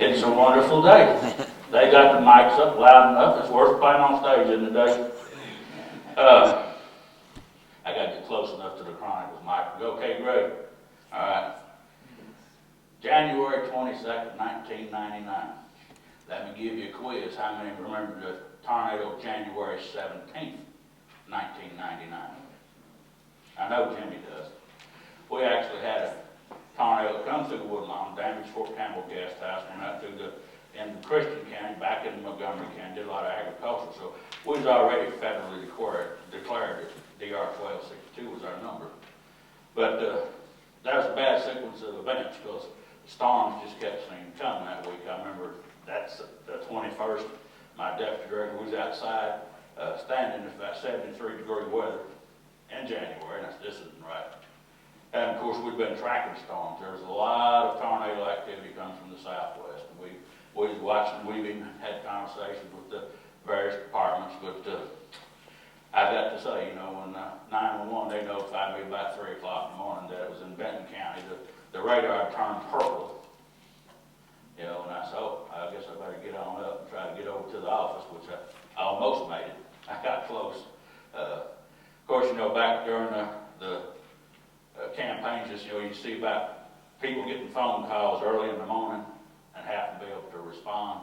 It's a wonderful day. They got the mics up loud enough. It's worth playing on stage in the day. I got to get close enough to the Chronicles mic. Okay, great. All right. January 22nd, 1999. Let me give you a quiz. How many remember the tornado of January 17th, 1999? I know Jimmy does. We actually had a tornado come through Woodlawn, damaged Fort Campbell Guest House, went out through in Christian County, back into Montgomery County, did a lot of agriculture. So we was already federally declared that DR 1262 was our number. But that was a bad sequence of events because the storms just kept seeming to come that week. I remember that's the 21st. My deputy director was outside standing in about 73-degree weather in January, and this isn't right. And of course, we'd been tracking storms. There was a lot of tornado activity coming from the southwest. And we was watching, we even had conversations with the various departments, but I got to say, you know, when 911, they notified me about 3 o'clock in the morning that it was in Benton County. The radar turned purple, you know, and I said, oh, I guess I better get on up and try to get over to the office, which I almost made it. I got close. Of course, you know, back during the campaigns, just, you know, you see about people getting phone calls early in the morning and having to be able to respond.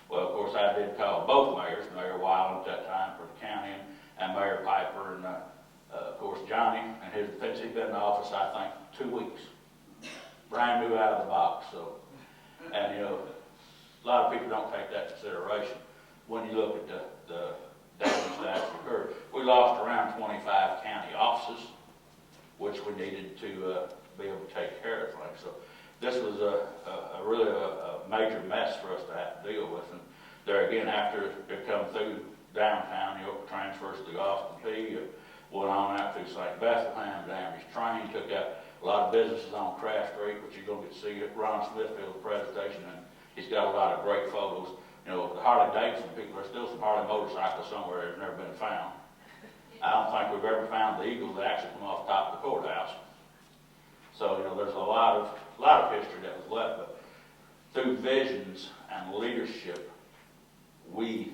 Well, of course, I did call both mayors, Mayor Wyland at that time for the county, and Mayor Piper, and of course, Johnny, and his defense. He'd been in the office, I think, 2 weeks. Brand new out of the box. So, and you know, a lot of people don't take that into consideration when you look at the damage that actually occurred. We lost around 25 county offices, which we needed to be able to take care of things. So this was really a major mess for us to have to deal with. And there again, after it come through downtown, you know, transfers through Austin P, went on out through St. Bethlehem, damaged train, took out a lot of businesses on Craft Street, which you're going to get to see at Ron Smithfield's presentation, and he's got a lot of great photos. You know, the Harley Davidson people, there's still some Harley motorcycles somewhere that's never been found. I don't think we've ever found the eagle that actually come off the top of the courthouse. So, you know, there's a lot of history that was left, but through visions and leadership, we,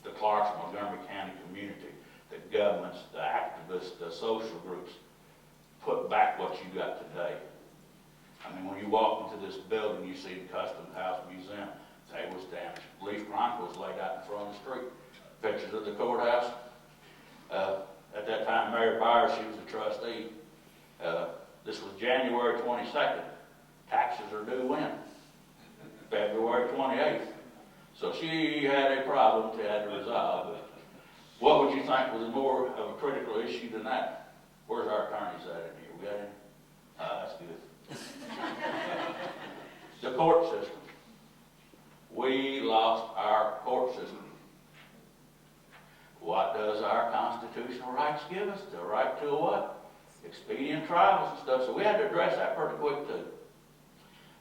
the Clarksville, Montgomery County community, the governments, the activists, the social groups, put back what you got today. I mean, when you walk into this building, you see the Custom House Museum, they was damaged. Leaf Chronicle was laid out in front of the street. Pictures of the courthouse. At that time, Mary Byers, she was the trustee. This was January 22nd. Taxes are due when? February 28th. So she had a problem she had to resolve. What would you think was more of a critical issue than that? Where's our attorneys at in here? We got any? That's good. The court system. We lost our court system. What does our constitutional rights give us? The right to a what? Expedient trials and stuff. So we had to address that pretty quick too.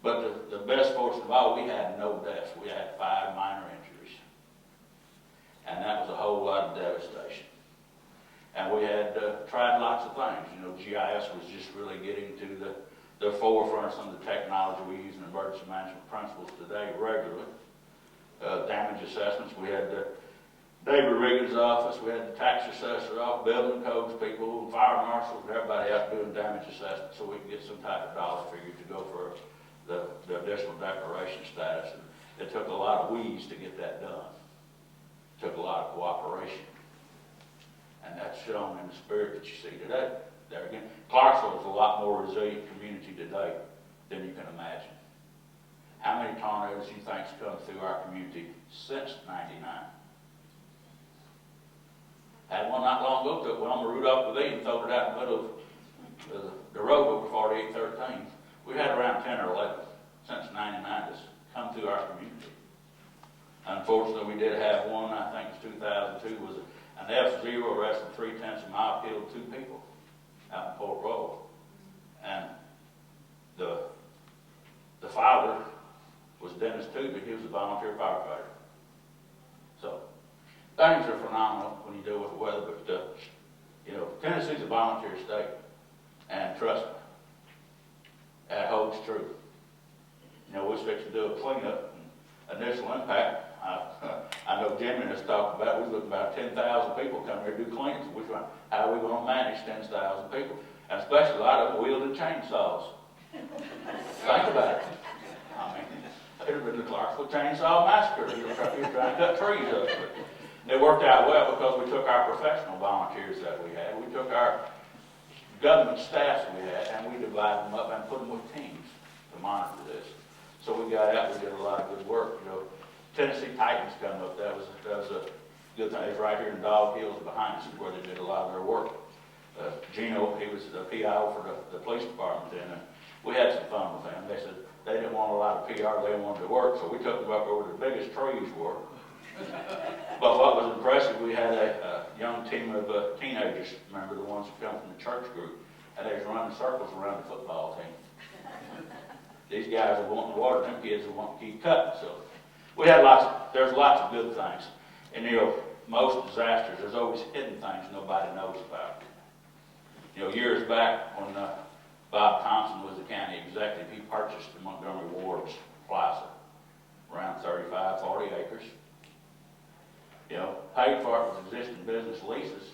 But the best fortune of all, we had no deaths. We had 5 minor injuries. And that was a whole lot of devastation. And we had tried lots of things. You know, GIS was just really getting to the forefront of some of the technology we use in emergency management principles today regularly. Damage assessments, we had David Riggins' office, we had the tax assessor off, building codes people, fire marshals, everybody out doing damage assessments so we could get some type of dollar figure to go for the additional declaration status. And it took a lot of we's to get that done. It took a lot of cooperation. And that's shown in the spirit that you see today. There again, Clarksville is a lot more resilient community today than you can imagine. How many tornadoes do you think's come through our community since '99? Had one not long ago, took one on the Rudolph Pavilion and thrown it out in the middle of the road over 4813. We had around 10 or 11 since '99 that's come through our community. Unfortunately, we did have one, I think it was 2002, was an F-0 less than 0.3 mile killed 2 people out in Port Royal. And the father was Dennis Tooby. He was a volunteer firefighter. So things are phenomenal when you deal with the weather, but you know, Tennessee's a volunteer state, and trust me, that holds true. You know, we was fixing to do a cleanup and initial impact. I know Jimmy has talked about, we was looking about 10,000 people come here to do cleanups. How are we going to manage 10,000 people? And especially a lot of them wielded chainsaws. Think about it. I mean, it would have been the Clarksville Chainsaw Massacre. He was trying to cut trees up. But it worked out well because we took our professional volunteers that we had, we took our government staffs we had, and we divided them up and put them with teams to monitor this. So we got out, we did a lot of good work. You know, Tennessee Titans come up. That was a good thing. It's right here in Dog Hills behind us, is where they did a lot of their work. Gino, he was the PIO for the police department then, and we had some fun with them. They said they didn't want a lot of PR, they wanted to work, so we took them up where the biggest trees were. But what was impressive, we had a young team of teenagers, remember the ones who come from the church group, and they was running circles around the football team. These guys are wanting water, them kids are wanting to keep cutting. So we had there's lots of good things. And you know, most disasters, there's always hidden things nobody knows about. You know, years back when Bob Thompson was the county executive, he purchased the Montgomery Ward's plaza, around 35, 40 acres. You know, paid for it with existing business leases.